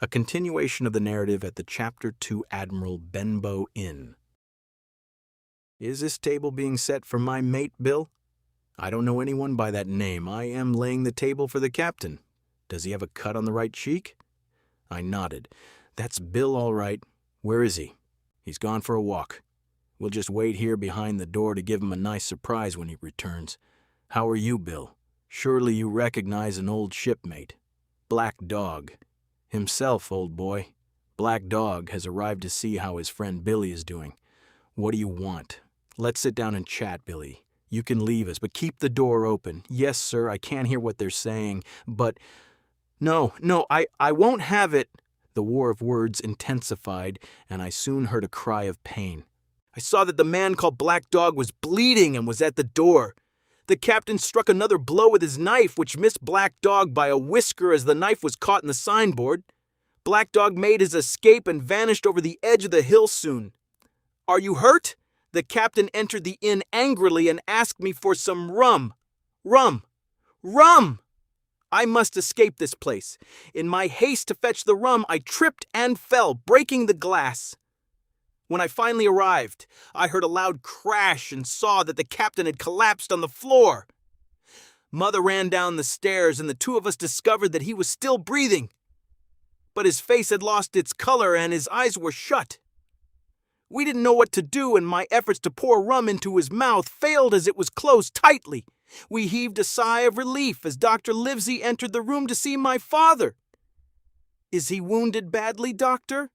A continuation of the narrative at the Chapter 2 Admiral Benbow Inn. Is this table being set for my mate, Bill? I don't know anyone by that name. I am laying the table for the captain. Does he have a cut on the right cheek? I nodded. That's Bill, all right. Where is he? He's gone for a walk. We'll just wait here behind the door to give him a nice surprise when he returns. How are you, Bill? Surely you recognize an old shipmate. Black Dog. Himself, old boy. Black Dog has arrived to see how his friend Billy is doing. What do you want? Let's sit down and chat, Billy. You can leave us, but keep the door open. Yes, sir, I can't hear what they're saying, but... No, I won't have it. The war of words intensified, and I soon heard a cry of pain. I saw that the man called Black Dog was bleeding and was at the door. The captain struck another blow with his knife, which missed Black Dog by a whisker as the knife was caught in the signboard. Black Dog made his escape and vanished over the edge of the hill soon. Are you hurt? The captain entered the inn angrily and asked me for some rum. Rum! I must escape this place. In my haste to fetch the rum, I tripped and fell, breaking the glass. When I finally arrived, I heard a loud crash and saw that the captain had collapsed on the floor. Mother ran down the stairs, and the two of us discovered that he was still breathing. But his face had lost its color and his eyes were shut. We didn't know what to do, and my efforts to pour rum into his mouth failed as it was closed tightly. We heaved a sigh of relief as Dr. Livesey entered the room to see my father. Is he wounded badly, doctor?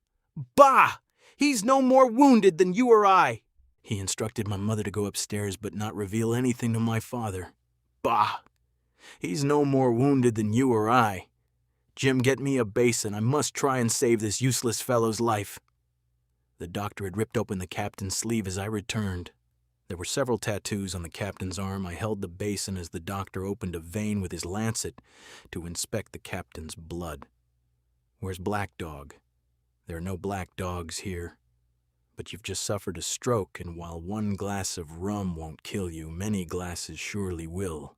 Bah! He's no more wounded than you or I. He instructed my mother to go upstairs but not reveal anything to my father. Bah! He's no more wounded than you or I. Jim, get me a basin. I must try and save this useless fellow's life. The doctor had ripped open the captain's sleeve as I returned. There were several tattoos on the captain's arm. I held the basin as the doctor opened a vein with his lancet to inspect the captain's blood. Where's Black Dog? There are no black dogs here. But you've just suffered a stroke, and while one glass of rum won't kill you, many glasses surely will.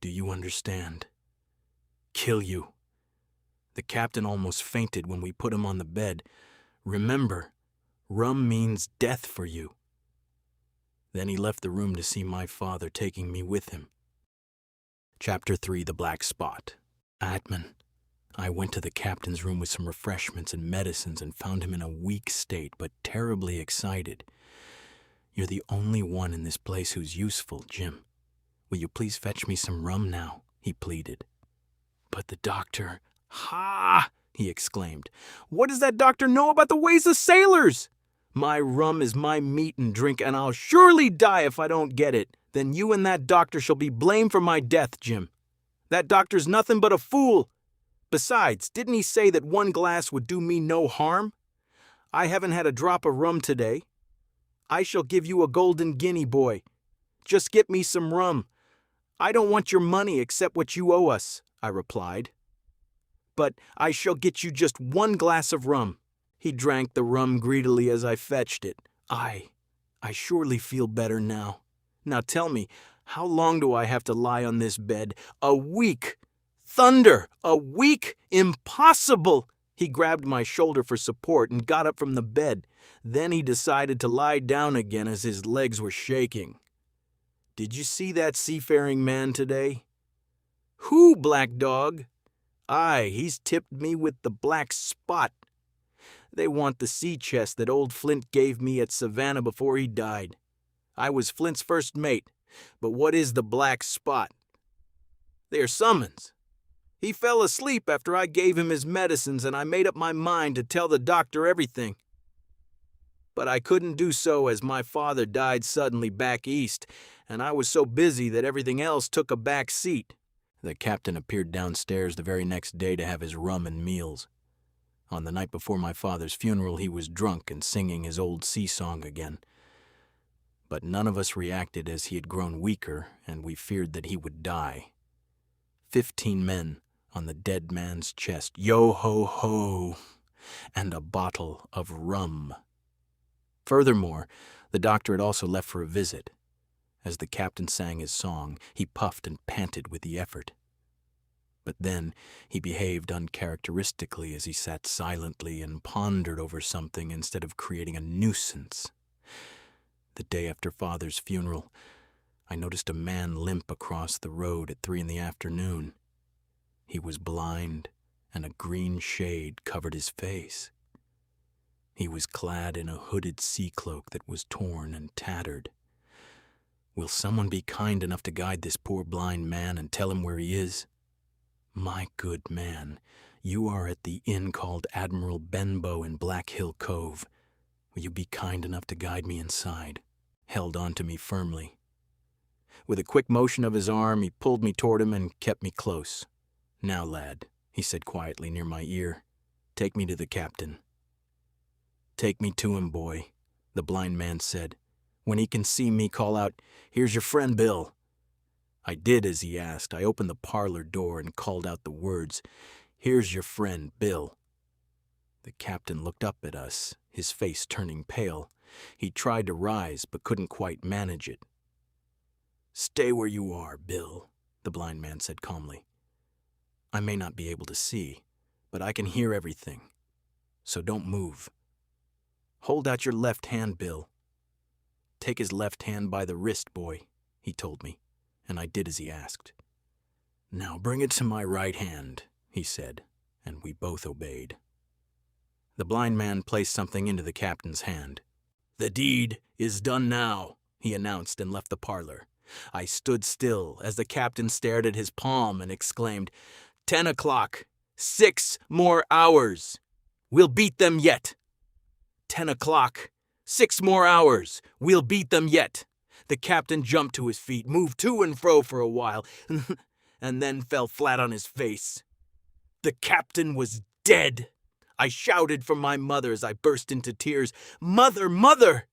Do you understand? Kill you. The captain almost fainted when we put him on the bed. Remember, rum means death for you. Then he left the room to see my father, taking me with him. Chapter 3, The Black Spot. Atman. I went to the captain's room with some refreshments and medicines and found him in a weak state, but terribly excited. You're the only one in this place who's useful, Jim. Will you please fetch me some rum now? He pleaded. But the doctor... Ha! He exclaimed. What does that doctor know about the ways of sailors? My rum is my meat and drink, and I'll surely die if I don't get it. Then you and that doctor shall be blamed for my death, Jim. That doctor's nothing but a fool. Besides, didn't he say that one glass would do me no harm? I haven't had a drop of rum today. I shall give you a golden guinea, boy. Just get me some rum. I don't want your money except what you owe us, I replied. But I shall get you just one glass of rum. He drank the rum greedily as I fetched it. I surely feel better now. Now tell me, how long do I have to lie on this bed? A week! Thunder! A week? Impossible! He grabbed my shoulder for support and got up from the bed. Then he decided to lie down again as his legs were shaking. Did you see that seafaring man today? Who, Black Dog? Aye, he's tipped me with the black spot. They want the sea chest that old Flint gave me at Savannah before he died. I was Flint's first mate, but what is the black spot? They are summons. He fell asleep after I gave him his medicines, and I made up my mind to tell the doctor everything. But I couldn't do so as my father died suddenly back east, and I was so busy that everything else took a back seat. The captain appeared downstairs the very next day to have his rum and meals. On the night before my father's funeral, he was drunk and singing his old sea song again. But none of us reacted as he had grown weaker, and we feared that he would die. 15 men on the dead man's chest, yo-ho-ho, and a bottle of rum. Furthermore, the doctor had also left for a visit. As the captain sang his song, he puffed and panted with the effort. But then he behaved uncharacteristically as he sat silently and pondered over something instead of creating a nuisance. The day after Father's funeral, I noticed a man limp across the road at 3 in the afternoon. He was blind, and a green shade covered his face. He was clad in a hooded sea cloak that was torn and tattered. Will someone be kind enough to guide this poor blind man and tell him where he is? My good man, you are at the inn called Admiral Benbow in Black Hill Cove. Will you be kind enough to guide me inside? Held on to me firmly. With a quick motion of his arm, he pulled me toward him and kept me close. Now, lad, he said quietly near my ear, take me to the captain. Take me to him, boy, the blind man said. When he can see me, call out, here's your friend Bill. I did as he asked. I opened the parlor door and called out the words, here's your friend Bill. The captain looked up at us, his face turning pale. He tried to rise, but couldn't quite manage it. Stay where you are, Bill, the blind man said calmly. I may not be able to see, but I can hear everything. So don't move. Hold out your left hand, Bill. Take his left hand by the wrist, boy, he told me, and I did as he asked. Now bring it to my right hand, he said, and we both obeyed. The blind man placed something into the captain's hand. The deed is done now, he announced and left the parlor. I stood still as the captain stared at his palm and exclaimed, 10 o'clock, 6 more hours. We'll beat them yet. 10 o'clock, 6 more hours. We'll beat them yet. The captain jumped to his feet, moved to and fro for a while, and then fell flat on his face. The captain was dead. I shouted for my mother as I burst into tears. Mother, mother!